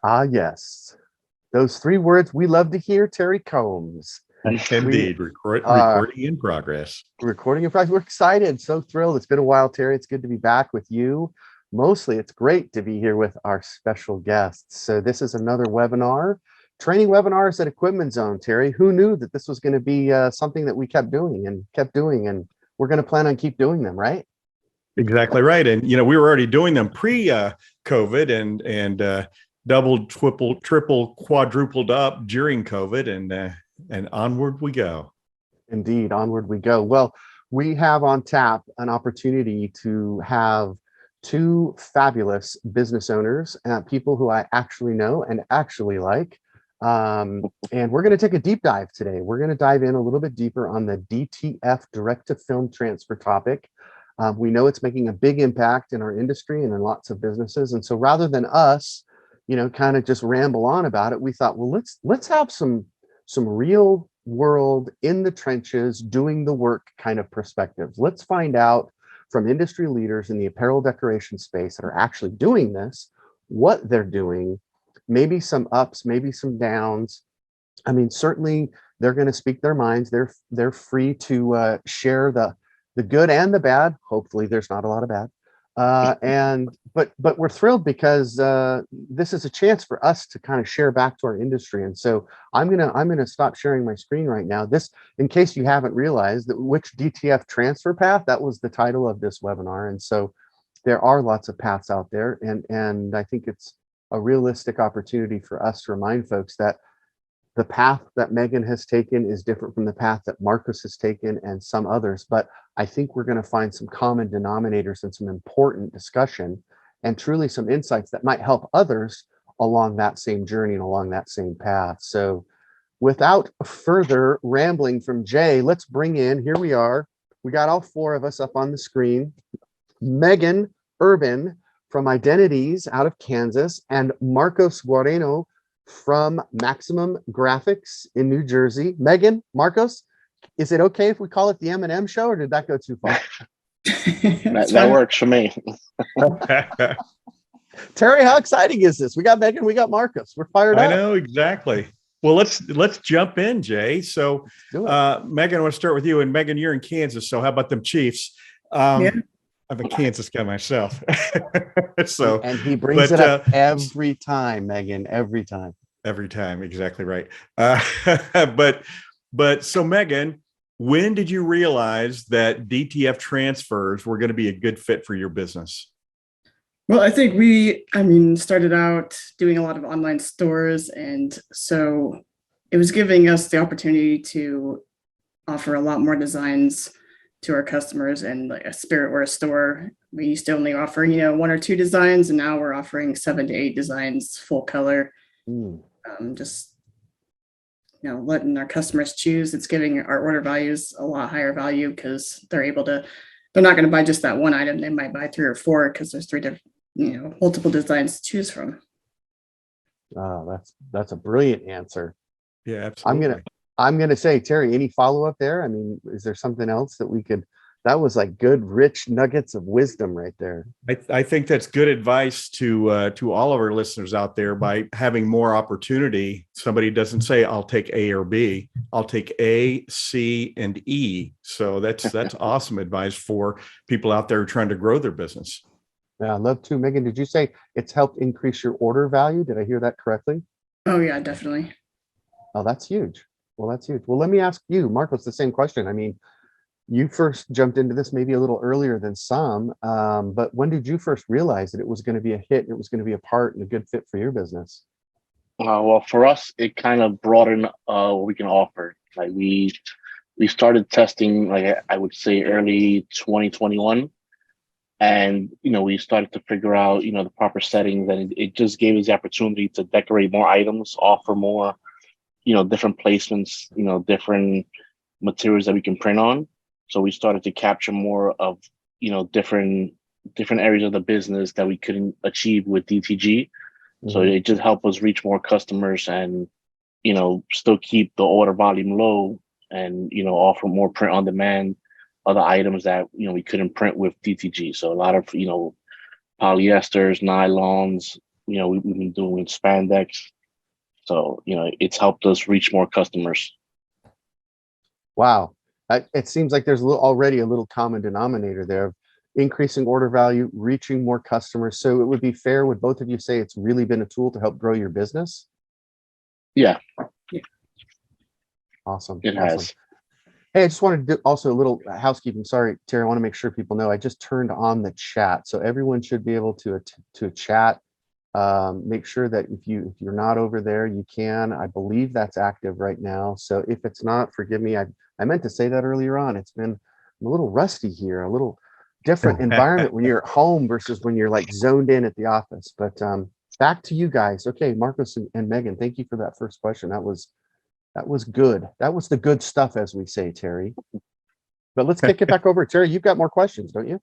Ah, yes. Those three words we love to hear, Terry Combs. We Indeed, are recording in progress. recording in progress. We're excited, so thrilled. It's been a while, Terry. It's good to be back with you. Mostly, it's great to be here with our special guests. So this is another webinar, training webinars at Equipment Zone, Terry. Who knew that this was going to be something that we kept doing and kept doing, and we're going to plan on keep doing them, right? Exactly right. And we were already doing them pre-COVID and doubled, triple, quadrupled up during COVID, and onward we go. Indeed, onward we go. Well, we have on tap an opportunity to have two fabulous business owners, people who I actually know and actually like. And we're going to take a deep dive today. We're going to dive in a little bit deeper on the DTF direct to film transfer topic. We know it's making a big impact in our industry and in lots of businesses. And so rather than us, kind of just ramble on about it, we thought, well, let's have some real world in the trenches doing the work kind of perspectives. Let's find out from industry leaders in the apparel decoration space that are actually doing this, what they're doing, maybe some ups, maybe some downs. I mean, certainly they're going to speak their minds. They're free to share the good and the bad. Hopefully, there's not a lot of bad. But we're thrilled because this is a chance for us to kind of share back to our industry. And so I'm gonna stop sharing my screen right now. This, in case you haven't realized, that which DTF transfer path, that was the title of this webinar. And so there are lots of paths out there, and I think it's a realistic opportunity for us to remind folks that the path that Megan has taken is different from the path that Marcus has taken and some others, but I think we're going to find some common denominators and some important discussion and truly some insights that might help others along that same journey and along that same path. So without further rambling from Jay, let's bring in, here we are. We got all four of us up on the screen. Megan Urban from Identities out of Kansas and Marcos Guareno from Maximum Graphics in New Jersey. Megan, Marcos, is it okay if we call it the M&M show, or did that go too far? that works for me. Terry, how exciting is this? We got Megan, we got Marcos. We're fired up. I know, exactly. Well, let's jump in, Jay. So Megan, I want to start with you. And Megan, you're in Kansas, so how about them Chiefs? Yeah. I'm a Kansas guy myself. So, and he brings it up every time, Megan, every time. Every time, exactly right. But so Megan, when did you realize that DTF transfers were going to be a good fit for your business? Well, I think started out doing a lot of online stores. And so it was giving us the opportunity to offer a lot more designs to our customers. And like a Spirit or a store, we used to only offer, one or two designs, and now we're offering 7 to 8 designs, full color. Just letting our customers choose. It's giving our order values a lot higher value because they're not going to buy just that one item. They might buy 3 or 4 because there's 3 different, multiple designs to choose from. Oh, that's a brilliant answer. Yeah, absolutely. I'm gonna say, Terry, any follow-up there? I mean, is there something else that we could? That was like good, rich nuggets of wisdom right there. I think that's good advice to all of our listeners out there. By having more opportunity, somebody doesn't say, "I'll take A or B." I'll take A, C, and E. So that's awesome advice for people out there trying to grow their business. Yeah, I love to. Megan, did you say it's helped increase your order value? Did I hear that correctly? Oh yeah, definitely. Oh, that's huge. Well, that's huge. Well, let me ask you, Marcos, the same question. I mean, you first jumped into this maybe a little earlier than some, but when did you first realize that it was going to be a hit, it was going to be a part and a good fit for your business? Well, for us, it kind of broadened what we can offer. Like we started testing, like I would say, early 2021, and we started to figure out the proper settings, and it just gave us the opportunity to decorate more items, offer more different placements, different materials that we can print on. So we started to capture more of, different areas of the business that we couldn't achieve with DTG. Mm-hmm. So it just helped us reach more customers and, still keep the order volume low and, offer more print on demand, other items that, we couldn't print with DTG. So a lot of, polyesters, nylons, we've been doing spandex. So, it's helped us reach more customers. Wow. It seems like there's already a little common denominator there of increasing order value, reaching more customers. So it would be fair, would both of you say it's really been a tool to help grow your business? Yeah, Awesome. it Awesome. has. Hey, I just wanted to do also a little housekeeping. Sorry, Terry, I want to make sure people know I just turned on the chat. So everyone should be able to chat. Make sure that if you're not over there, you can. I believe that's active right now. So if it's not, forgive me. I meant to say that earlier on. I'm a little rusty here, a little different environment when you're at home versus when you're like zoned in at the office. But back to you guys. Okay, Marcos and Megan, thank you for that first question. That was good. That was the good stuff, as we say, Terry. But let's kick it back over. Terry, you've got more questions, don't you?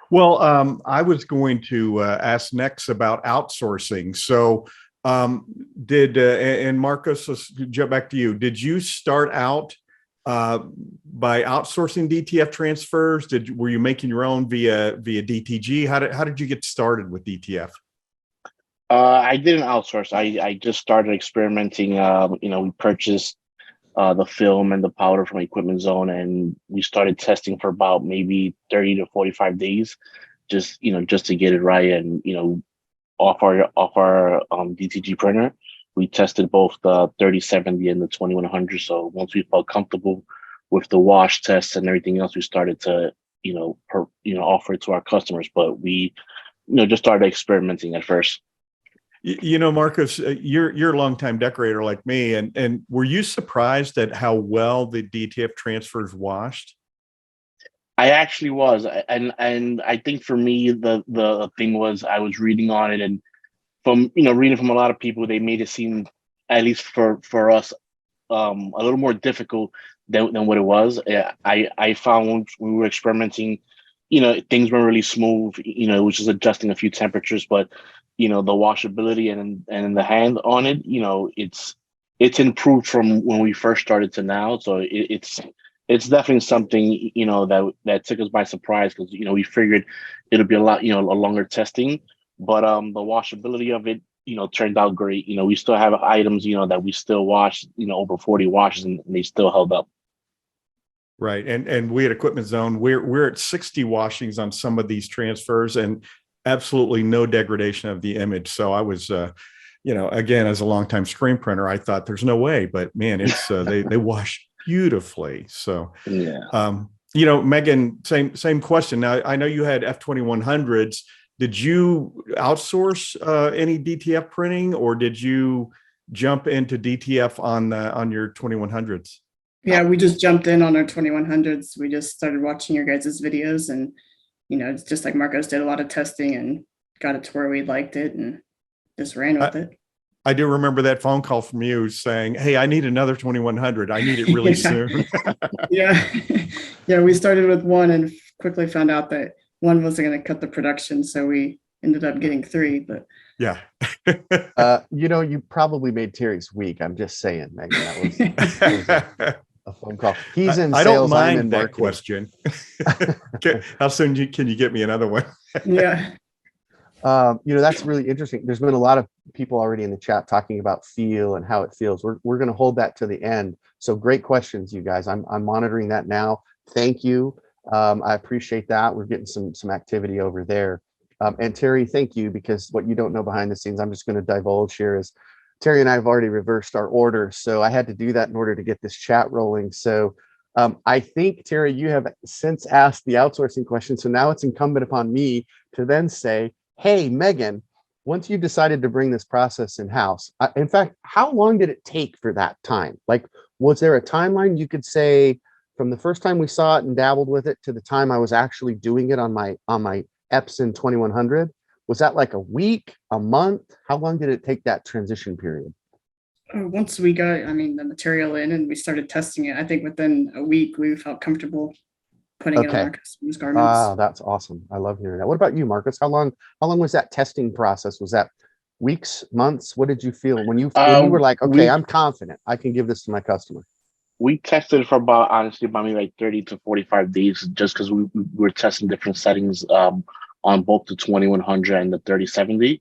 Well, I was going to ask next about outsourcing. So and Marcos, let's jump back to you. Did you start out by outsourcing DTF transfers? Were you making your own via DTG? How did you get started with DTF? I didn't outsource. I just started experimenting. We purchased the film and the powder from Equipment Zone, and we started testing for about maybe 30 to 45 days, just to get it right. And off our DTG printer, we tested both the 3070 and the 2100. So once we felt comfortable with the wash tests and everything else, we started to offer it to our customers. But we just started experimenting at first. Marcos, you're a longtime decorator like me, and were you surprised at how well the DTF transfers washed? I actually was, and I think for me the thing was I was reading on it, and from reading from a lot of people, they made it seem, at least for us, a little more difficult than what it was. I found when we were experimenting, things weren't really smooth. It was just adjusting a few temperatures, but the washability and the hand on it, it's improved from when we first started to now. So it's definitely something that took us by surprise, because we figured it'll be a lot a longer testing, but the washability of it turned out great. We still have items that we still wash over 40 washes, and they still held up. Right. And we at Equipment Zone, we're at 60 washings on some of these transfers, and absolutely no degradation of the image. So I was, again, as a longtime screen printer, I thought there's no way, but man, it's they wash beautifully. So, yeah. Megan, same question. Now, I know you had F2100s. Did you outsource any DTF printing, or did you jump into DTF on your 2100s? Yeah, we just jumped in on our 2100s. We just started watching your guys' videos, and it's just like Marcos did a lot of testing and got it to where we liked it and just ran with it. I do remember that phone call from you saying, "Hey, I need another 2100. I need it really soon." Yeah. Yeah, we started with one and quickly found out that one wasn't going to cut the production, so we ended up getting 3. But yeah. You probably made Terry's week. I'm just saying, Megan. That was a phone call. He's in sales. I don't mind I'm in that marketing. question. How soon can you get me another one? Yeah. That's really interesting. There's been a lot of people already in the chat talking about feel and how it feels. We're going to hold that to the end. So great questions, you guys. I'm monitoring that now. Thank you. I appreciate that. We're getting some activity over there. And Terry, thank you, because what you don't know behind the scenes, I'm just going to divulge here, is Terry and I have already reversed our order. So I had to do that in order to get this chat rolling. So I think, Terry, you have since asked the outsourcing question. So now it's incumbent upon me to then say, hey, Megan, once you decided to bring this process in-house, in fact, how long did it take for that time? Like, was there a timeline you could say from the first time we saw it and dabbled with it to the time I was actually doing it on my Epson 2100? Was that like a week, a month? How long did it take, that transition period? Once we got, the material in and we started testing it, I think within a week we felt comfortable putting it on our customers' garments. Ah, that's awesome. I love hearing that. What about you, Marcus? How long was that testing process? Was that weeks, months? What did you feel when you were like, okay, I'm confident I can give this to my customer? We tested for about maybe like 30 to 45 days, just because we were testing different settings on both the 2100 and the 3070.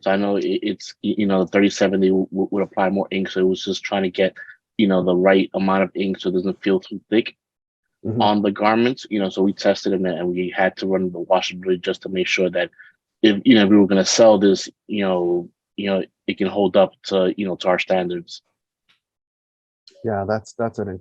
So I know it's, the 3070 would apply more ink. So it was just trying to get, the right amount of ink so it doesn't feel too thick Mhm. on the garments. So we tested them and we had to run the washability just to make sure that if we were going to sell this, it can hold up to our standards. Yeah, that's an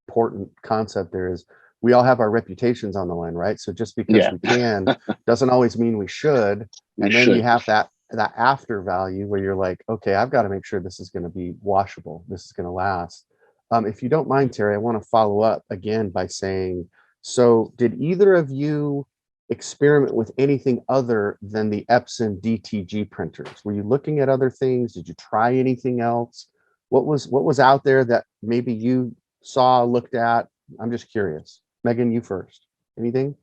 important concept. There is, we all have our reputations on the line, right? So just because Yeah, we can doesn't always mean we should. we And then you should. have that after value where you're like, okay, I've got to make sure this is going to be washable. This is going to last. If you don't mind, Terry, I want to follow up again by saying, so did either of you experiment with anything other than the Epson DTG printers? Were you looking at other things? Did you try anything else? What was out there that maybe you saw, looked at? I'm just curious. Megan, you first. Anything?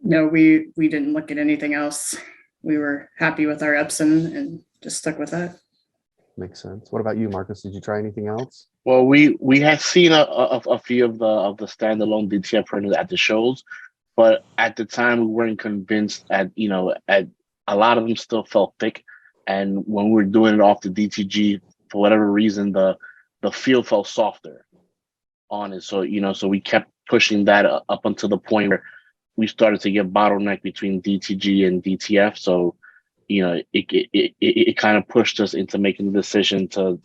No, we didn't look at anything else. We were happy with our Epson and just stuck with that. Makes sense. What about you, Marcus? Did you try anything else? Well, we had seen a few of the standalone DTF printers at the shows, but at the time we weren't convinced. At a lot of them still felt thick, and when we were doing it off the DTG, for whatever reason, the feel felt softer on it. So we kept pushing that up until the point where we started to get bottleneck between DTG and DTF. So it kind of pushed us into making the decision to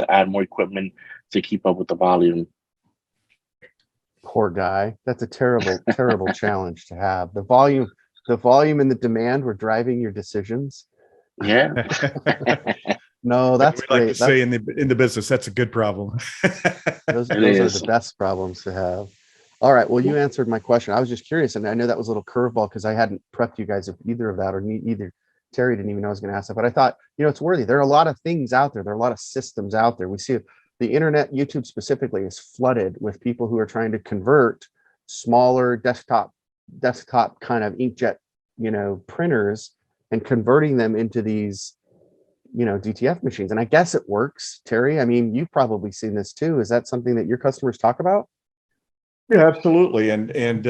add more equipment to keep up with the volume. Poor guy. That's a terrible, terrible challenge to have. The volume and the demand were driving your decisions. Yeah. No, that's we like great. to say in the business, that's a good problem. Those It are is. the best problems to have. All right. Well, you answered my question. I was just curious, and I know that was a little curveball because I hadn't prepped you guys of either of that, or either Terry didn't even know I was going to ask that. But I thought, it's worthy. There are a lot of things out there. There are a lot of systems out there. We see the internet, YouTube specifically, is flooded with people who are trying to convert smaller desktop kind of inkjet, printers, and converting them into these, DTF machines. And I guess it works. Terry, I mean, you've probably seen this too. Is that something that your customers talk about? Yeah, absolutely. And think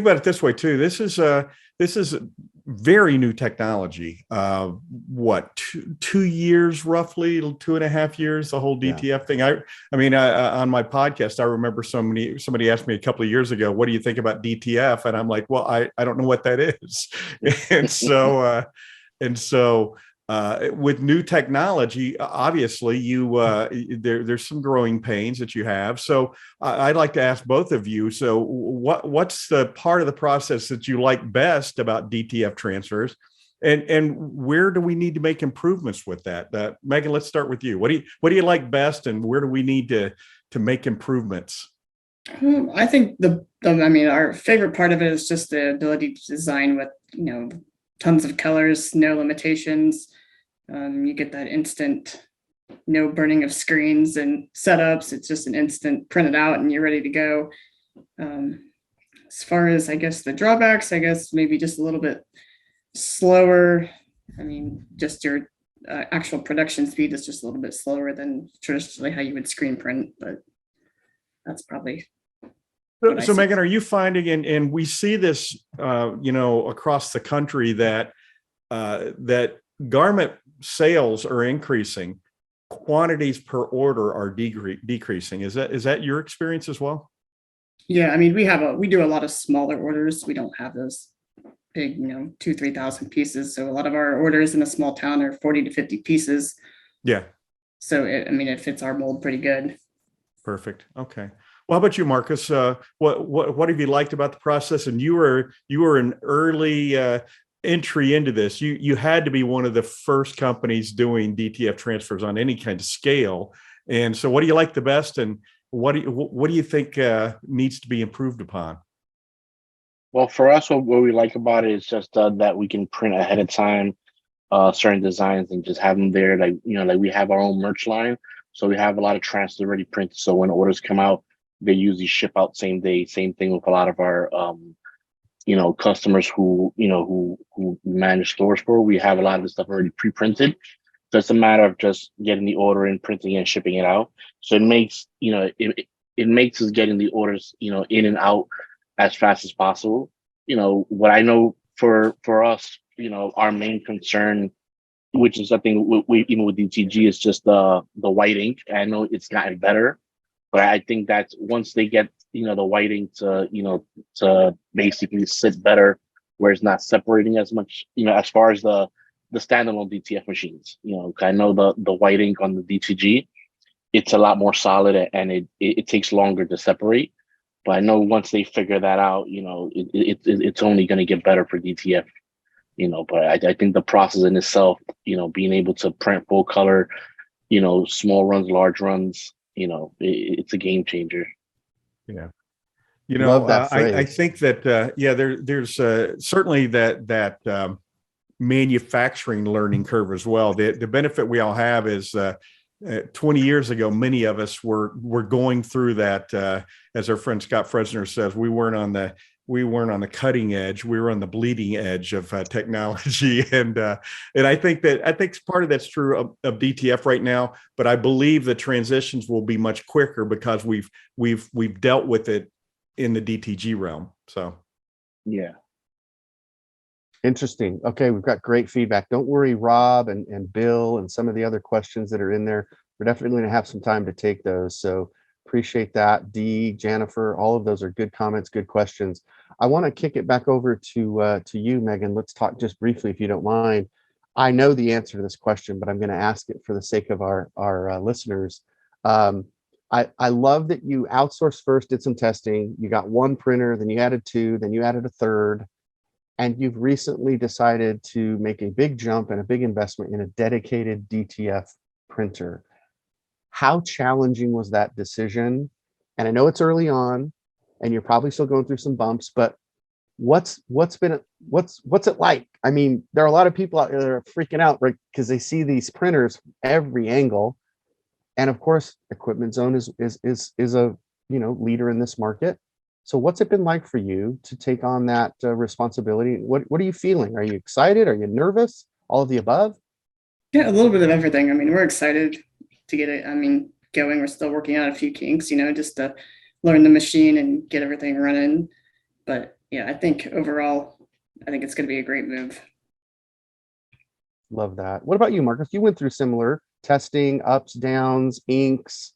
about it this way too. This is very new technology. What, 2 years, roughly 2.5 years, the whole DTF thing. I mean, on my podcast, I remember somebody asked me a couple of years ago, what do you think about DTF? And I'm like, well, I don't know what that is. and so with new technology, obviously there's some growing pains that you have. So I'd like to ask both of you. So what's the part of the process that you like best about DTF transfers, and where do we need to make improvements with that? Megan, let's start with you. What do you like best, and where do we need to make improvements? I think our favorite part of it is just the ability to design with, tons of colors, no limitations. You get that instant, no burning of screens and setups. It's just an instant print it out and you're ready to go. As far as, I guess, the drawbacks, I guess maybe just a little bit slower. I mean, just your actual production speed is just a little bit slower than traditionally how you would screen print, but that's probably. So Megan, are you finding, and we see this, across the country, that garment sales are increasing, quantities per order are decreasing? Is that your experience as well? Yeah, I mean, we do a lot of smaller orders. We don't have those big, 2,000-3,000 pieces. So a lot of our orders in a small town are 40 to 50 pieces. Yeah. So it fits our mold pretty good. Perfect. Okay. Well, how about you, Marcus? What have you liked about the process? And you were an early entry into this. You had to be one of the first companies doing DTF transfers on any kind of scale. And so, what do you like the best, and what do you think needs to be improved upon? Well, for us, what we like about it is just that we can print ahead of time certain designs and just have them there. Like we have our own merch line, so we have a lot of transfers already printed. So when orders come out, they usually ship out same day. Same thing with a lot of our customers who manage stores for. We have a lot of the stuff already pre-printed. So it's a matter of just getting the order in, printing it, and shipping it out. So it makes it makes us getting the orders in and out as fast as possible. What I know for us our main concern, which is I think we even with DTG, is just the white ink. I know it's gotten better, but I think that once they get the white ink to basically sit better, where it's not separating as much, as far as the standalone DTF machines. I know the white ink on the DTG, it's a lot more solid, and it takes longer to separate. But I know once they figure that out, it's only going to get better for DTF. But I think the process in itself, being able to print full color, small runs, large runs, it's a game changer. Yeah. Love that I phrase. think that, there's certainly that manufacturing learning curve as well. The benefit we all have is 20 years ago, many of us were going through that. As our friend Scott Fresner says, we weren't on the cutting edge. We were on the bleeding edge of technology, and I think part of that's true of DTF right now. But I believe the transitions will be much quicker because we've dealt with it in the DTG realm. So, yeah. Interesting. Okay, we've got great feedback. Don't worry, Rob and Bill and some of the other questions that are in there. We're definitely going to have some time to take those. So appreciate that. Dee, Jennifer, all of those are good comments, good questions. I want to kick it back over to you, Megan. Let's talk just briefly, if you don't mind. I know the answer to this question, but I'm going to ask it for the sake of our listeners. I love that you outsourced first, did some testing. You got one printer, then you added two, then you added a third. And you've recently decided to make a big jump and a big investment in a dedicated DTF printer. How challenging was that decision? And I know it's early on and you're probably still going through some bumps, but what's it like? I mean, there are a lot of people out there that are freaking out, right? Because they see these printers every angle. And of course, Equipment Zone is a leader in this market. So what's it been like for you to take on that responsibility? What are you feeling? Are you excited? Are you nervous? All of the above? Yeah, a little bit of everything. I mean, we're excited to get it, going. We're still working out a few kinks, just to learn the machine and get everything running. But yeah, I think overall, I think it's going to be a great move. Love that. What about you, Marcus? You went through similar testing, ups, downs, inks.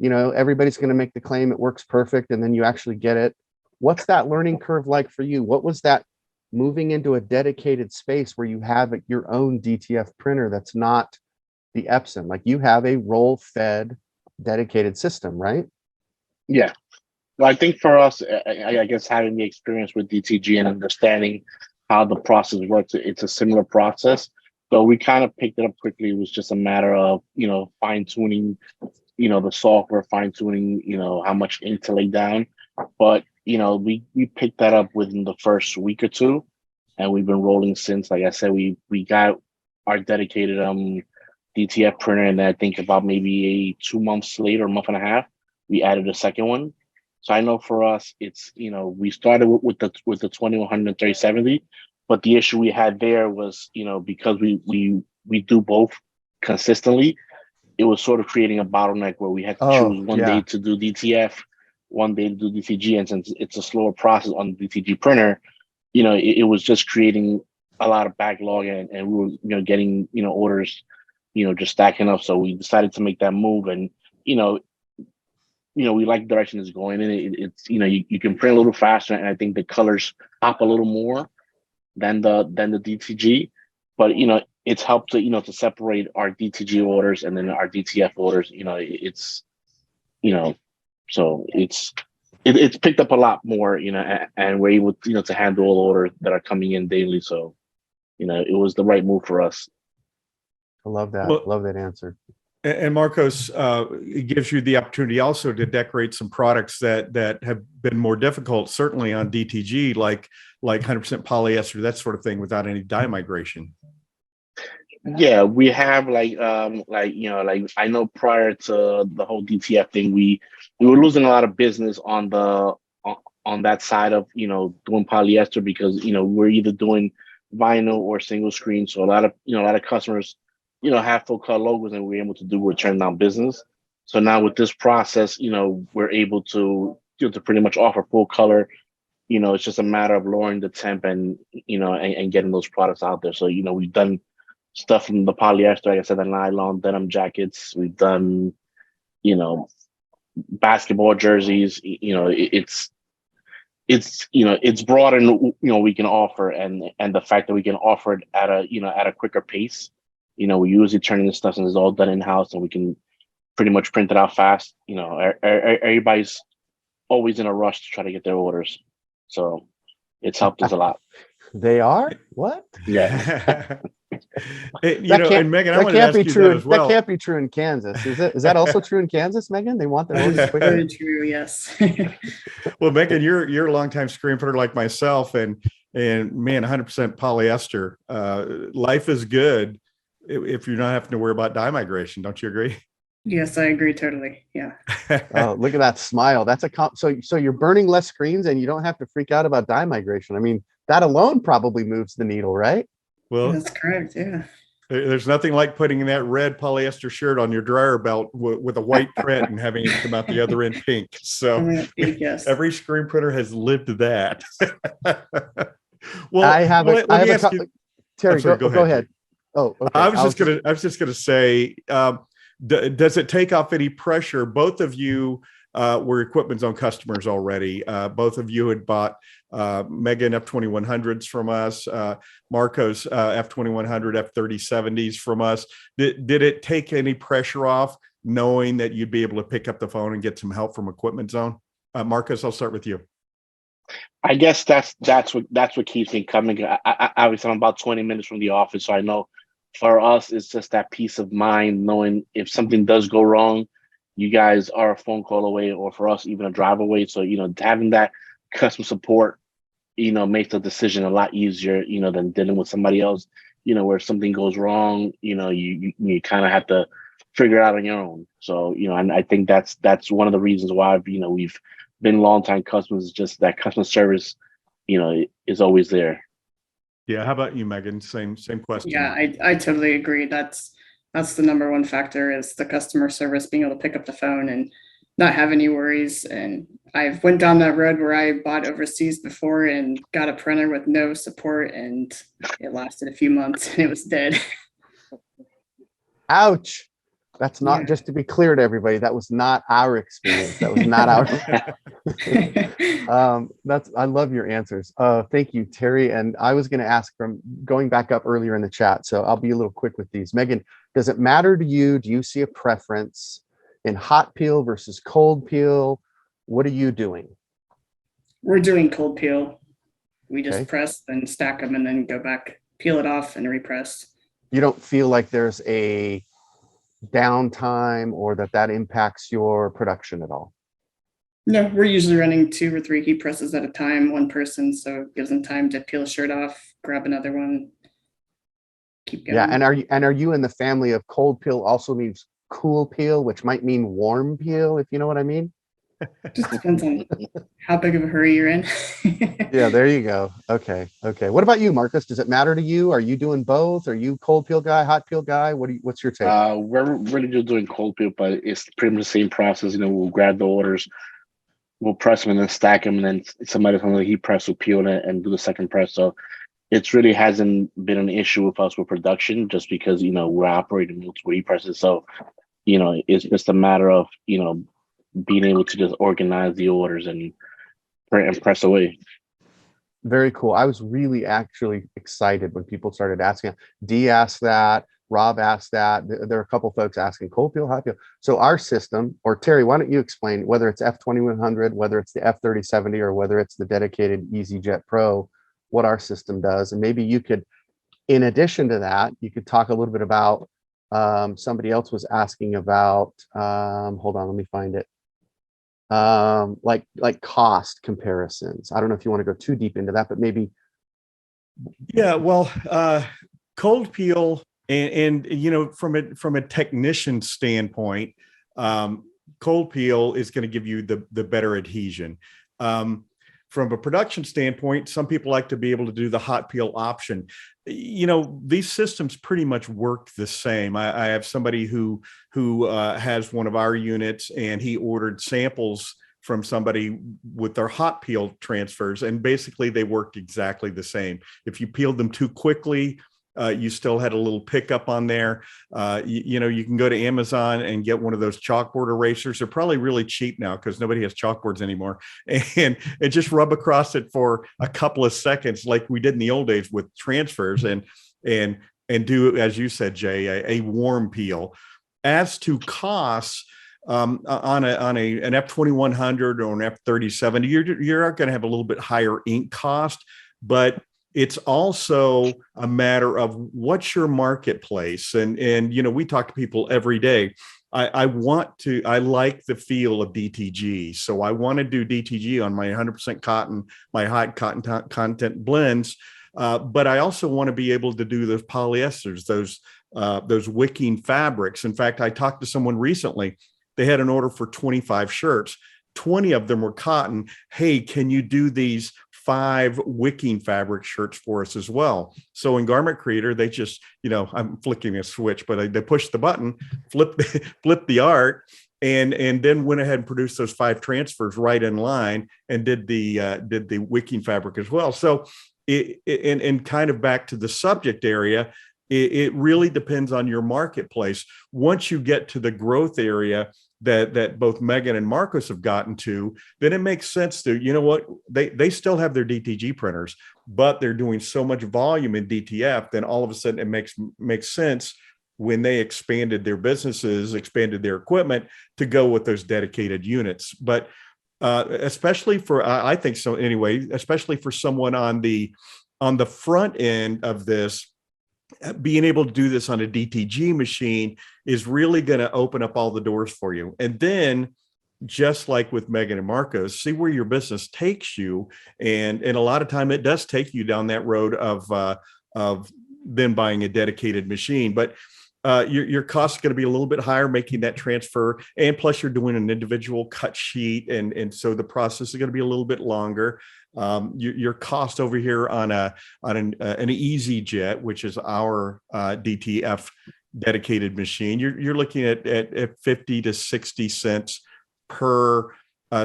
Everybody's going to make the claim it works perfect, and then you actually get it. What's that learning curve like for you? What was that moving into a dedicated space where you have your own DTF printer that's not the Epson? Like, you have a roll-fed dedicated system, right? Yeah. Well, I think for us, I guess having the experience with DTG and understanding how the process works, it's a similar process. So we kind of picked it up quickly. It was just a matter of, fine-tuning the software, fine-tuning, how much ink to lay down. But, we picked that up within the first week or two, and we've been rolling since. Like I said, we got our dedicated DTF printer, and then I think about maybe 2 months later, a month and a half, we added a second one. So I know for us, it's, we started with the 2100 3070, but the issue we had there was, because we do both consistently, it was sort of creating a bottleneck where we had to choose one day to do DTF, one day to do DTG. And since it's a slower process on the DTG printer, it was just creating a lot of backlog, and we were, getting, orders, just stacking up. So we decided to make that move, and, we like the direction it's going in. It's, you can print a little faster, and I think the colors pop a little more than the DTG, but, it's helped to, to separate our DTG orders and then our DTF orders. So it's picked up a lot more, and we're able, to handle all the orders that are coming in daily. So, it was the right move for us. I love that. Well, love that answer. And Marcos, it gives you the opportunity also to decorate some products that have been more difficult, certainly on DTG, like 100% polyester, that sort of thing, without any dye migration. Yeah, we have I know prior to the whole DTF thing, we were losing a lot of business on that side of, doing polyester, because, we're either doing vinyl or single screen. So a lot of customers, have full color logos, and we're able to do return down business. So now with this process, we're able to, to pretty much offer full color, it's just a matter of lowering the temp and, and getting those products out there. So, we've done stuff from the polyester, like I said, the nylon denim jackets. We've done, basketball jerseys. It's broader than, we can offer, and the fact that we can offer it at a quicker pace. We usually turning this stuff and it's all done in house, and we can pretty much print it out fast. Everybody's always in a rush to try to get their orders, so it's helped us a lot. They are what? Yeah. And Megan, I wanted to ask you that as well. That can't be true in Kansas. Is that also true in Kansas, Megan? They want their orders quicker. Very true. Yes. Well, Megan, you're a longtime screen printer like myself, and man, 100% polyester. Life is good if you're not having to worry about dye migration. Don't you agree? Yes, I agree totally. Yeah. Oh, look at that smile. That's so you're burning less screens and you don't have to freak out about dye migration. I mean, that alone probably moves the needle, right? Well, that's correct. Yeah. There's nothing like putting that red polyester shirt on your dryer belt with a white print and having it come out the other end pink. So yes. Every screen printer has lived that. Well, I have Terry, go ahead. Oh, okay. I was just gonna say, does it take off any pressure? Both of you were Equipment Zone customers already. Both of you had bought Megan F2100s from us, Marco's F2100 F3070s from us. Did it take any pressure off knowing that you'd be able to pick up the phone and get some help from Equipment Zone? Marcos, I'll start with you. I guess that's what keeps me coming. I obviously I'm about 20 minutes from the office, so I know for us it's just that peace of mind knowing if something does go wrong, you guys are a phone call away, or for us even a drive away. So having that customer support makes the decision a lot easier than dealing with somebody else where if something goes wrong you kind of have to figure it out on your own. So and I think that's one of the reasons why we've been longtime customers. Just that customer service is always there. Yeah, how about you, Megan? Same question. Yeah, I totally agree. That's the number one factor, is the customer service, being able to pick up the phone and not have any worries. And I've went down that road where I bought overseas before and got a printer with no support, and it lasted a few months and it was dead. Ouch. That's not, just to be clear to everybody, that was not our experience. That was not our. I love your answers. Thank you, Terry. And I was going to ask, from going back up earlier in the chat, so I'll be a little quick with these. Megan, does it matter to you? Do you see a preference in hot peel versus cold peel? What are you doing? We're doing cold peel. We just press and stack them and then go back, peel it off and repress. You don't feel like there's a downtime or that impacts your production at all? No, we're usually running 2 or 3 heat presses at a time, one person, so it gives them time to peel a shirt off, grab another one, keep going. Yeah, and are you in the family of cold peel also means cool peel, which might mean warm peel, if you know what I mean? Just depends on how big of a hurry you're in. Yeah, there you go. Okay. What about you, Marcus? Does it matter to you? Are you doing both? Are you cold peel guy, hot peel guy? What's your take? We're really just doing cold peel, but it's pretty much the same process. We'll grab the orders, we'll press them and then stack them, and then somebody from the heat press will peel it and do the second press. So it really hasn't been an issue with us with production, just because we're operating multiple heat presses. So it's just a matter of being able to just organize the orders and press away. Very cool. I was really actually excited when people started asking. Dee asked that, Rob asked that. There are a couple folks asking cold peel, hot peel. So our system, or Terry, why don't you explain, whether it's F2100, whether it's the F3070, or whether it's the dedicated EasyJet Pro, what our system does. And maybe you could, in addition to that, you could talk a little bit about, somebody else was asking about, hold on, let me find it. Like cost comparisons. I don't know if you want to go too deep into that, but maybe. Yeah, well, cold peel and from a technician standpoint, cold peel is going to give you the better adhesion. From a production standpoint, some people like to be able to do the hot peel option. These systems pretty much work the same. I have somebody who has one of our units, and he ordered samples from somebody with their hot peel transfers, and basically they worked exactly the same. If you peeled them too quickly, you still had a little pickup on there. You can go to Amazon and get one of those chalkboard erasers. They're probably really cheap now because nobody has chalkboards anymore. And just rub across it for a couple of seconds, like we did in the old days with transfers, and do, as you said, Jay, a warm peel. As to costs, on an F2100 or an F3070, you're going to have a little bit higher ink cost, but it's also a matter of what's your marketplace. And we talk to people every day. I like the feel of DTG. So I want to do DTG on my 100% cotton, my high cotton content blends. But I also want to be able to do those polyesters, those wicking fabrics. In fact, I talked to someone recently. They had an order for 25 shirts. 20 of them were cotton. Hey, can you do these 5 wicking fabric shirts for us as well? So in Garment Creator, they just, I'm flicking a switch, but they pushed the button, flipped the art, and then went ahead and produced those 5 transfers right in line, and did the wicking fabric as well. So and kind of back to the subject area, it really depends on your marketplace. Once you get to the growth area that both Megan and Marcos have gotten to, then it makes sense to, they still have their DTG printers, but they're doing so much volume in DTF, then all of a sudden it makes sense when they expanded their businesses, expanded their equipment, to go with those dedicated units. But especially for, I think so anyway, especially for someone on the front end of this, being able to do this on a DTG machine is really going to open up all the doors for you. And then, just like with Megan and Marcos, see where your business takes you. And a lot of time it does take you down that road of then buying a dedicated machine. But your cost is going to be a little bit higher making that transfer. And plus you're doing an individual cut sheet. And so the process is going to be a little bit longer. Your cost over here on an EasyJet, which is our DTF dedicated machine, you're looking at 50 to 60 cents per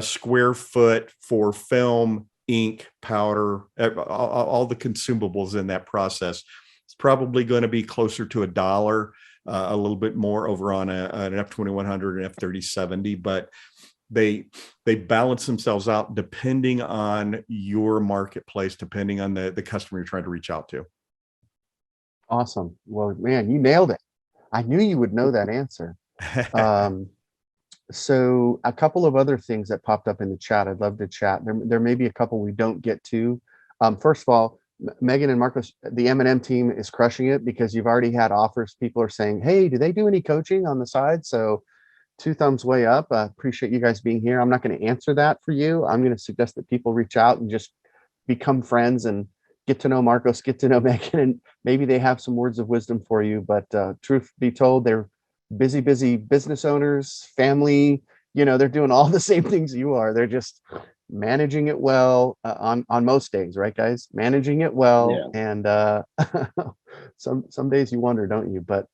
square foot for film, ink, powder, all the consumables in that process. It's probably going to be closer to $1, a little bit more over on an F2100 and F3070, but they balance themselves out depending on your marketplace, depending on the customer you're trying to reach out to. Awesome. Well, man, you nailed it. I knew you would know that answer. So a couple of other things that popped up in the chat. I'd love to chat. There may be a couple we don't get to. First of all, Megan and Marcos, the M&M team is crushing it because you've already had offers. People are saying, hey, do they do any coaching on the side? So 2 thumbs way up. Appreciate you guys being here. I'm not going to answer that for you. I'm going to suggest that people reach out and just become friends and get to know Marcos, get to know Megan, and maybe they have some words of wisdom for you. But truth be told, they're busy business owners, family, they're doing all the same things you are. They're just managing it well on most days, right, guys? Managing it well. Yeah. And some days you wonder, don't you? But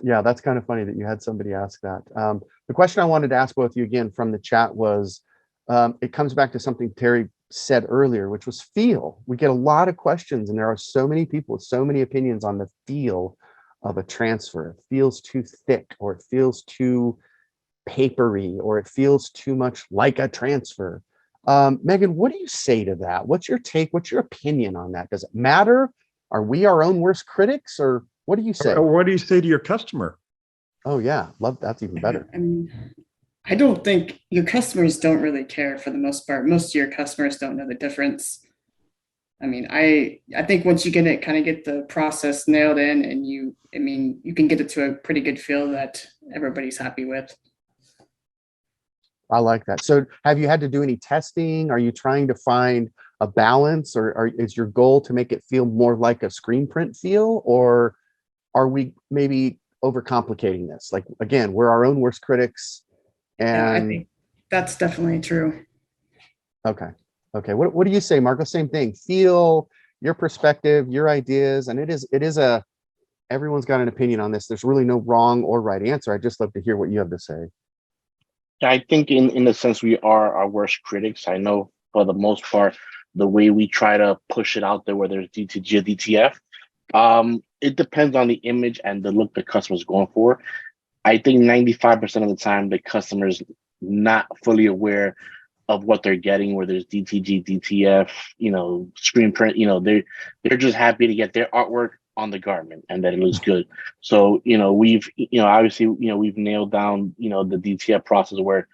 yeah, that's kind of funny that you had somebody ask that. The question I wanted to ask both of you again from the chat was, it comes back to something Terry said earlier, which was feel. We get a lot of questions, and there are so many people with so many opinions on the feel of a transfer. It feels too thick, or it feels too papery, or it feels too much like a transfer. Megan, what do you say to that? What's your take? What's your opinion on that? Does it matter? Are we our own worst critics, or what do you say? Or what do you say to your customer? Oh yeah, love that's even better. I mean, I don't think your customers don't really care for the most part. Most of your customers don't know the difference. I mean, I think once you get the process nailed in, and you can get it to a pretty good feel that everybody's happy with. I like that. So have you had to do any testing? Are you trying to find a balance, or is your goal to make it feel more like a screen print feel, or are we maybe overcomplicating this? Like, again, we're our own worst critics. And yeah, I think that's definitely true. Okay. What do you say, Marco? Same thing. Feel, your perspective, your ideas, and it is everyone's got an opinion on this. There's really no wrong or right answer. I'd just love to hear what you have to say. I think in a sense we are our worst critics. I know for the most part, the way we try to push it out there, whether it's DTG or DTF, it depends on the image and the look the customer's going for. I think 95% of the time the customer's not fully aware of what they're getting, whether it's DTG, DTF, screen print, they're just happy to get their artwork on the garment and that it looks good. So, we've, obviously, we've nailed down, the DTF process where,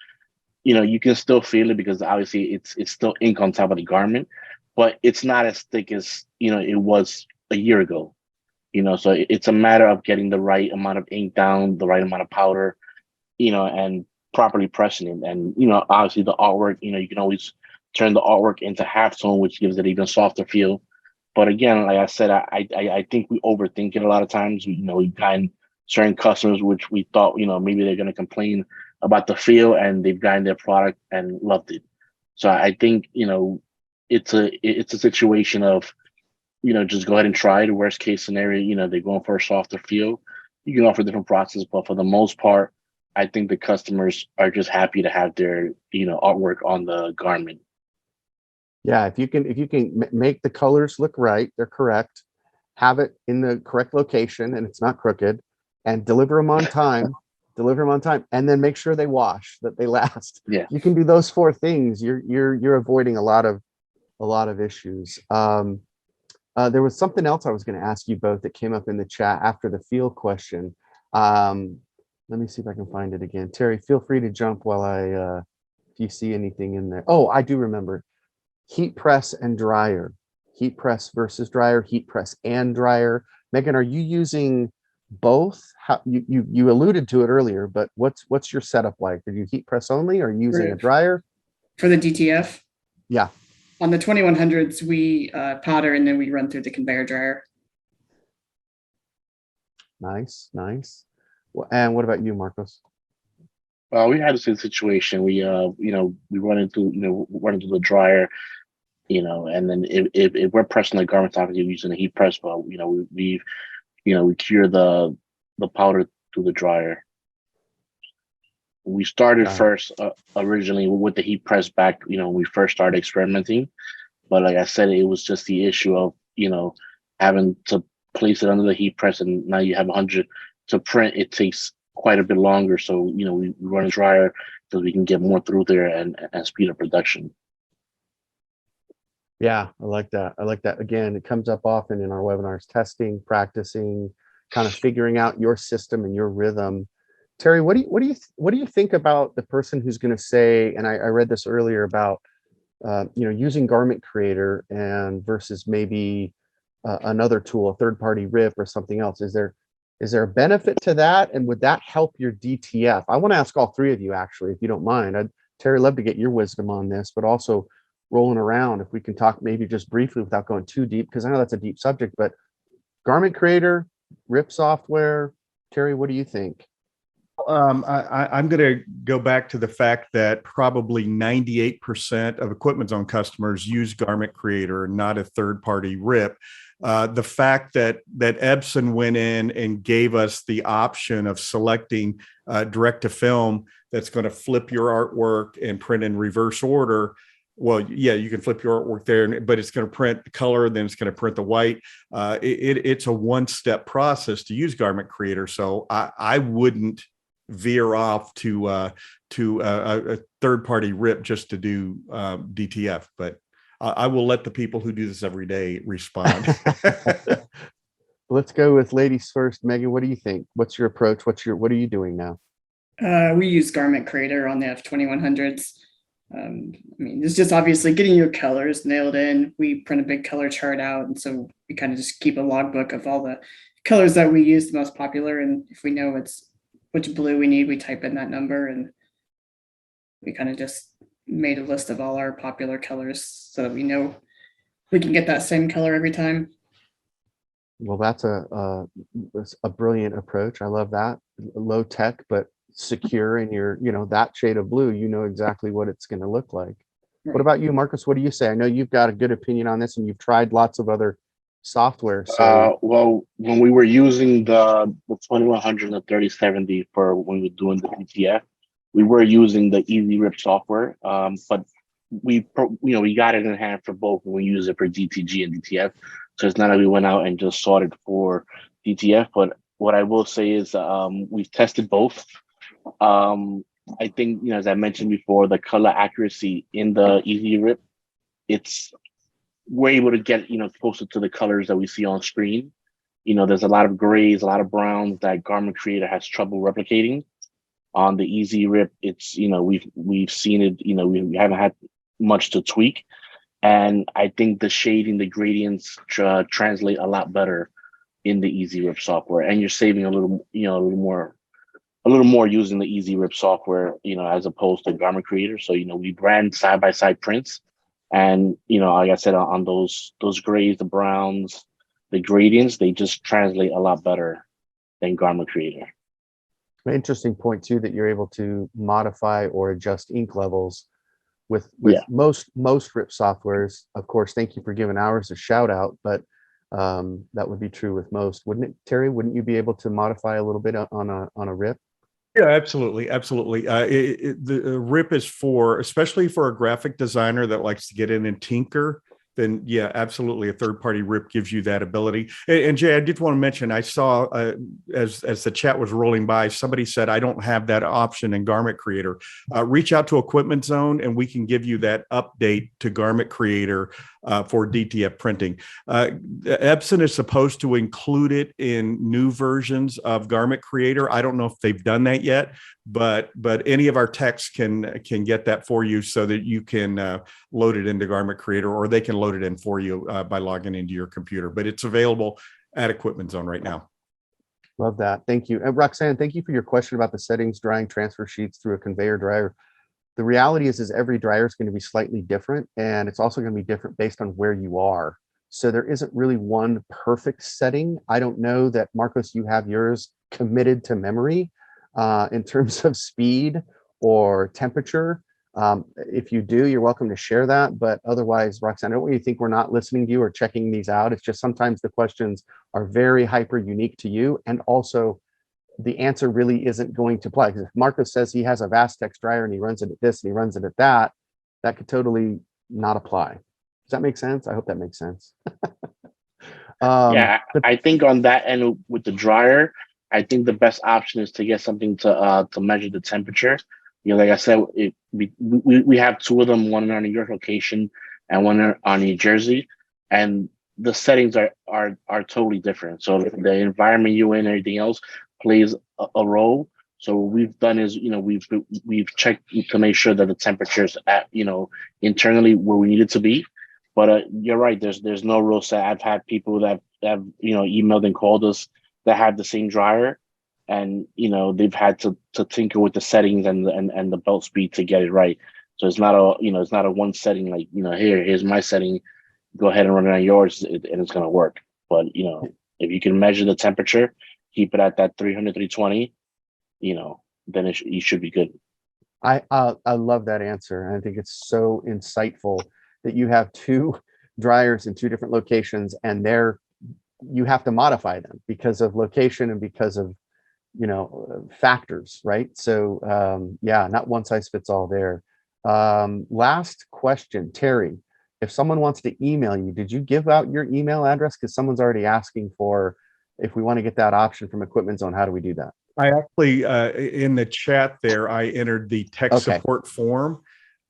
you can still feel it because obviously it's still ink on top of the garment, but it's not as thick as, it was a year ago. So it's a matter of getting the right amount of ink down, the right amount of powder, and properly pressing it. And, obviously the artwork, you can always turn the artwork into halftone, which gives it even softer feel. But again, like I said, I think we overthink it a lot of times. We gotten certain customers, which we thought, maybe they're going to complain about the feel, and they've gotten their product and loved it. So I think, it's a situation of, just go ahead and try it. The worst case scenario, they're going for a softer feel. You can offer different processes, but for the most part, I think the customers are just happy to have their, artwork on the garment. Yeah, if you can make the colors look right, they're correct, have it in the correct location and it's not crooked, and deliver them on time, and then make sure they wash, that they last. Yeah. You can do those four things. You're avoiding a lot of issues. There was something else I was going to ask you both that came up in the chat after the feel question. Let me see if I can find it again. Terry, feel free to jump while if you see anything in there. Oh, I do remember. Heat press and dryer. Heat press versus dryer, heat press and dryer. Megan, are you using both? How you alluded to it earlier, but what's your setup like? Are you heat press only, or are you using a dryer? For the DTF? Yeah. On the 2100s, we powder and then we run through the conveyor dryer. Nice. And what about you, Marcos? We had the same situation. We run into the dryer, and then if we're pressing the garments, obviously we're using a heat press, but we cure the powder through the dryer. We started first originally with the heat press back, when we first started experimenting, but like I said, it was just the issue of having to place it under the heat press, and now you have 100 to print. It takes quite a bit longer, so we run a dryer so we can get more through there and speed up production. Yeah, I like that. Again, it comes up often in our webinars: testing, practicing, kind of figuring out your system and your rhythm. Terry, what do you think about the person who's going to say, and I read this earlier about using Garment Creator and versus maybe another tool, a third-party RIP or something else? Is there a benefit to that, and would that help your DTF? I want to ask all three of you, actually, if you don't mind. Terry, love to get your wisdom on this, but also rolling around, if we can talk maybe just briefly without going too deep, because I know that's a deep subject. But Garment Creator, RIP software, Terry, what do you think? I'm going to go back to the fact that probably 98% of Equipment Zone customers use Garment Creator, not a third-party RIP. The fact that Epson went in and gave us the option of selecting direct to film that's going to flip your artwork and print in reverse order. Well, yeah, you can flip your artwork there, but it's going to print the color, then it's going to print the white. It's a one-step process to use Garment Creator. So I wouldn't veer off to a third-party RIP just to do DTF, but I will let the people who do this every day respond. Let's go with ladies first. Megan, what do you think? What's your approach? What are you doing now? We use Garment Creator on the F2100s. It's just obviously getting your colors nailed in. We print a big color chart out, and so we kind of just keep a logbook of all the colors that we use, the most popular, and if we know which blue we need, we type in that number, and we kind of just made a list of all our popular colors so that we know we can get that same color every time. Well, that's a brilliant approach. I love that. Low tech, but secure in your, that shade of blue, exactly what it's going to look like. Right. What about you, Marcus? What do you say? I know you've got a good opinion on this and you've tried lots of other software. So well, when we were using the 2100 and the 3070 for when we were doing the DTF, we were using the Easy Rip software, but we got it in hand for both, and we use it for DTG and DTF. So it's not that we went out and just sought it for DTF. But what I will say is we've tested both. I think, as I mentioned before, the color accuracy in the Easy Rip, we're able to get closer to the colors that we see on screen. There's a lot of grays, a lot of browns that Garment Creator has trouble replicating. On the Easy Rip, it's we've seen it. We haven't had much to tweak, and I think the shading, the gradients translate a lot better in the Easy Rip software, and you're saving a little more using the Easy Rip software, as opposed to Garment Creator. So we ran side by side prints, and like I said, on those grays, the browns, the gradients, they just translate a lot better than Garment Creator. An interesting point too, that you're able to modify or adjust ink levels with most Rip softwares. Of course, thank you for giving ours a shout out, but that would be true with most, wouldn't it, Terry? Wouldn't you be able to modify a little bit on a Rip? Yeah, absolutely. The Rip is especially for a graphic designer that likes to get in and tinker. Then yeah, absolutely. A third-party Rip gives you that ability. And Jay, I did want to mention, I saw as the chat was rolling by, somebody said, I don't have that option in Garment Creator. Reach out to Equipment Zone and we can give you that update to Garment Creator for DTF printing. Epson is supposed to include it in new versions of Garment Creator. I don't know if they've done that yet, but any of our techs can get that for you so that you can load it into Garment Creator, or they can load it in for you by logging into your computer. But it's available at Equipment Zone right now. Love that. Thank you. And Roxanne, thank you for your question about the settings, drying transfer sheets through a conveyor dryer. The reality is every dryer is going to be slightly different, and it's also going to be different based on where you are. So there isn't really one perfect setting. I don't know that, Marcos, you have yours committed to memory in terms of speed or temperature. If you do, you're welcome to share that. But otherwise, Roxanne, I don't want you to think we're not listening to you or checking these out. It's just sometimes the questions are very hyper unique to you, and also the answer really isn't going to apply. Because if Marcos says he has a Vastex dryer and he runs it at this and he runs it at that, that could totally not apply. Does that make sense? I hope that makes sense. Yeah, I think on that end with the dryer, I think the best option is to get something to measure the temperature. Like I said, we have two of them, one in our New York location and one on New Jersey, and the settings are totally different. So the environment you're in, everything else plays a role. So what we've done is, we've checked to make sure that the temperature's at, internally where we need it to be. But you're right. There's no real set. I've had people that have emailed and called us that have the same dryer, and they've had to tinker with the settings and the belt speed to get it right. So it's not a one setting like here's my setting, go ahead and run it on yours, and it's gonna work. But if you can measure the temperature, keep it at that 300, 320, then you should be good. I love that answer. And I think it's so insightful that you have two dryers in two different locations, and you have to modify them because of location and because of factors, right? So yeah, not one size fits all there. Last question, Terry, if someone wants to email you, did you give out your email address? Because someone's already asking for, if we want to get that option from Equipment Zone, how do we do that? I actually, in the chat there, I entered the tech support form.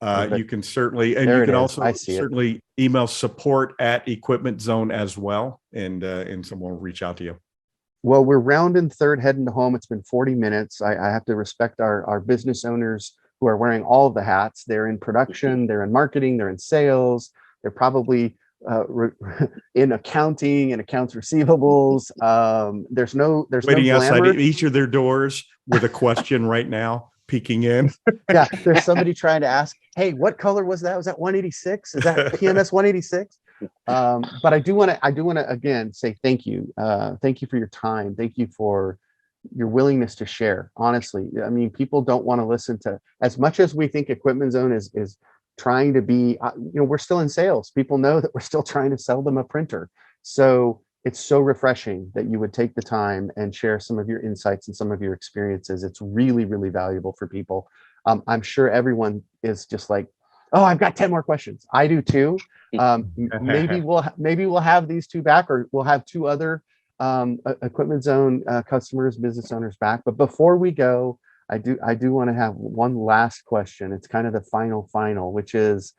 You can certainly, and you can also certainly email support@Equipment Zone as well, and someone will reach out to you. Well, we're rounding third, heading home. It's been 40 minutes. I have to respect our business owners who are wearing all of the hats. They're in production, they're in marketing, they're in sales, they're probably in accounting and accounts receivables. There's waiting no outside each of their doors with a question right now, peeking in. Yeah, there's somebody trying to ask, hey, what color was that? Was that 186? Is that PMS 186? But I do want to again say thank you. Thank you for your time. Thank you for your willingness to share. Honestly, I mean, people don't want to listen to, as much as we think Equipment Zone is trying to be, we're still in sales. People know that we're still trying to sell them a printer. So it's so refreshing that you would take the time and share some of your insights and some of your experiences. It's really, really valuable for people. I'm sure everyone is just like, oh, I've got 10 more questions. I do too. Maybe we'll have these two back, or we'll have two other Equipment Zone customers, business owners back. But before we go, I do want to have one last question. It's kind of the final, which is,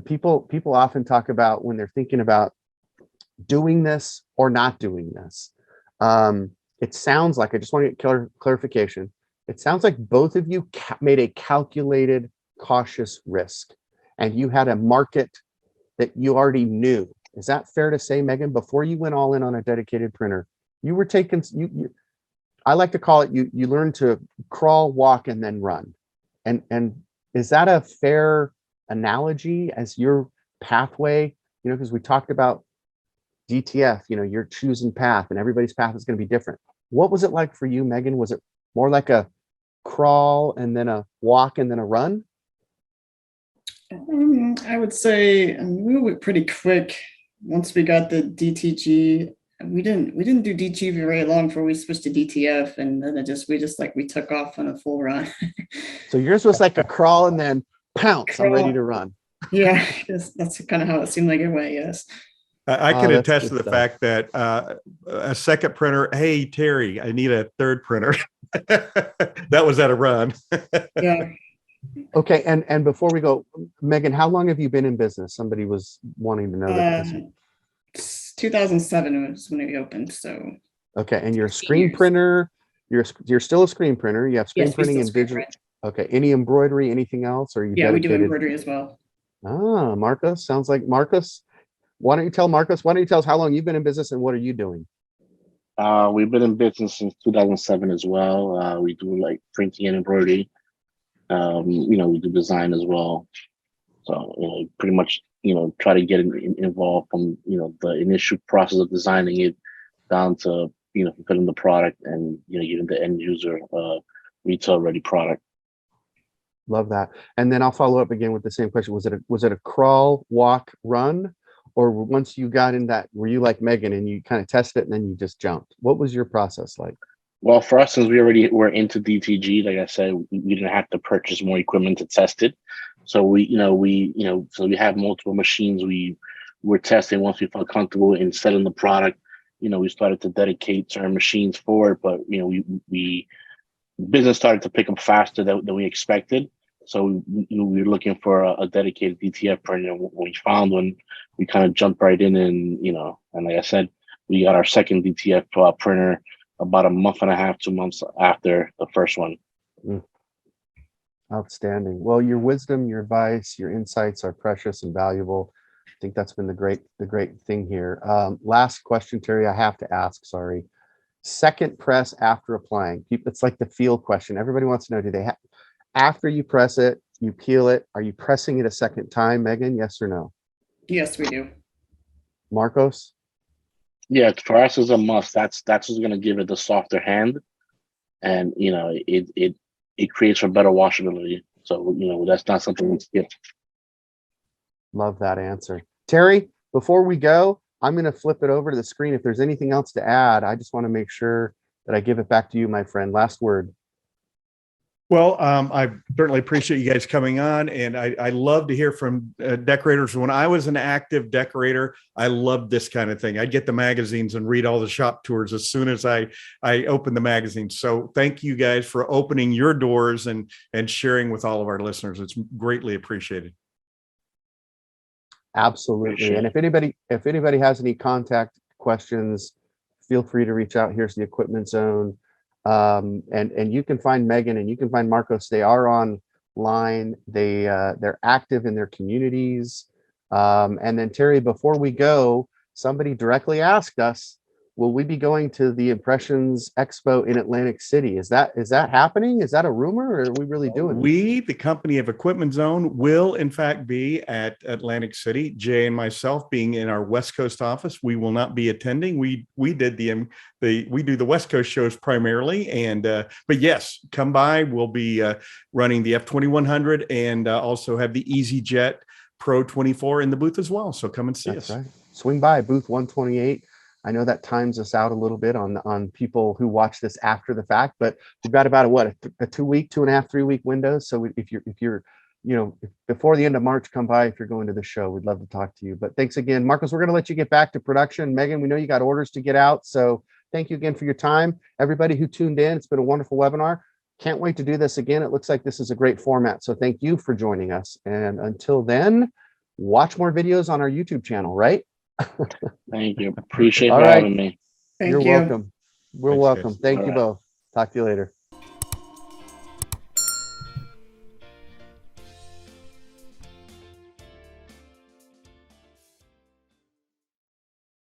people often talk about when they're thinking about doing this or not doing this. It sounds like, I just want to get clarification. It sounds like both of you made a calculated, cautious risk, and you had a market that you already knew. Is that fair to say, Megan? Before you went all in on a dedicated printer, you were taking, I like to call it, you learned to crawl, walk, and then run. And is that a fair analogy as your pathway? You know, because we talked about DTF, you know, you're choosing path, and everybody's path is going to be different. What was it like for you, Megan? Was it more like a crawl and then a walk and then a run? I would say we went pretty quick once we got the DTG. We didn't do DTG very long before we switched to DTF, and then we took off on a full run. So yours was like a crawl and then pounce, I'm ready to run. Yeah, that's kind of how it seemed like it went. Yes. I can attest to the stuff. fact that a second printer, hey, Terry, I need a third printer. That was at a run. Yeah. Okay, and before we go, Megan, how long have you been in business? Somebody was wanting to know that. 2007 was when we opened. So. Okay, and you're a screen printer. You're still a screen printer. You have screen printing and digital. Okay, any embroidery, anything else? Or are you dedicated? We do embroidery as well. Ah, Marcos, sounds like Marcos. Why don't you tell us how long you've been in business and what are you doing? We've been in business since 2007 as well. We do like printing and embroidery. You know, we do design as well. So, you know, pretty much, you know, try to get involved from, you know, the initial process of designing it down to, you know, fulfilling the product and, you know, giving the end user retail ready product. Love that. And then I'll follow up again with the same question. Was it a crawl, walk, run? Or once you got in that, were you like Megan and you kind of tested it and then you just jumped? What was your process like? Well, for us, since we already were into DTG, like I said, we didn't have to purchase more equipment to test it. So we have multiple machines. We were testing. Once we felt comfortable in selling the product, you know, we started to dedicate certain machines for it. But, you know, we business started to pick up faster than we expected. So we were looking for a dedicated DTF printer. When we found one, we kind of jumped right in, and, you know, and like I said, we got our second DTF printer about a month and a half, 2 months after the first one. Outstanding. Well, your wisdom, your advice, your insights are precious and valuable. I think that's been the great thing here. Last question, Terry, I have to ask, sorry. Second press after applying. It's like the field question. Everybody wants to know, do they have, after you press it, you peel it, are you pressing it a second time, Megan? Yes or no? Yes, we do. Marcos? Yeah, for us is a must. That's what's going to give it the softer hand, and, you know, it creates for better washability. So, you know, that's not something we skip. Love that answer. Terry, before we go, I'm going to flip it over to the screen. If there's anything else to add, I just want to make sure that I give it back to you, my friend. Last word. Well, I certainly appreciate you guys coming on, and I love to hear from decorators. When I was an active decorator, I loved this kind of thing. I'd get the magazines and read all the shop tours as soon as I opened the magazines. So thank you guys for opening your doors and sharing with all of our listeners. It's greatly appreciated. Absolutely. And if anybody has any contact questions, feel free to reach out. Here's the Equipment Zone. And you can find Megan and you can find Marcos. They are online. They're active in their communities. And then Terry, before we go, somebody directly asked us, will we be going to the Impressions Expo in Atlantic City? Is that happening? Is that a rumor, or are we really doing We, the company of Equipment Zone, will in fact be at Atlantic City. Jay and myself being in our West Coast office, we will not be attending. We do the West Coast shows primarily, and but yes, come by. We'll be running the F2100 and also have the EasyJet Pro 24 in the booth as well. So come and see us. Right. Swing by booth 128. I know that times us out a little bit on people who watch this after the fact, but we've got about a 2-week, 2.5, 3-week window. So if you're before the end of March, come by if you're going to the show. We'd love to talk to you. But thanks again, Marcos. We're going to let you get back to production. Megan, we know you got orders to get out. So thank you again for your time. Everybody who tuned in, it's been a wonderful webinar. Can't wait to do this again. It looks like this is a great format. So thank you for joining us. And until then, watch more videos on our YouTube channel, right? Thank you. Appreciate All for right. having me. Thank You're you. welcome. We're Thanks, welcome. guys. Thank All you right. both. Talk to you later.